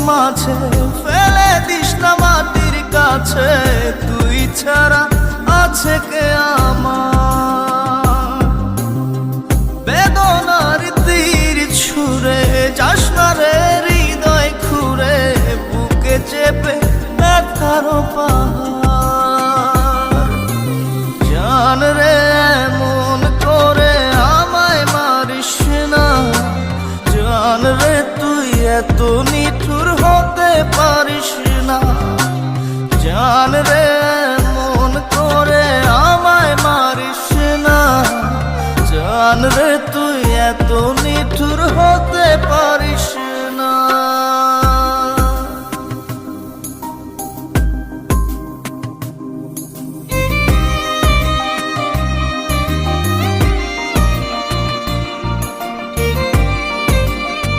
মাঝে ফেলে দিস না মাটির কাছে, তুই ছাড়া আছে কে আমার? বেদনার তীর ছুঁড়ে যাস না রে হৃদয় খুঁড়ে, বুকে চেপে ব্যথার পাহাড়। জান রে এমন করে আমায় মারিস না, জান রে তুই এত নিঠুর হতে পারিস না। জান রে এমন করে আমায় মারিস না, জান রে তুই এত নিঠুর হতে পারিস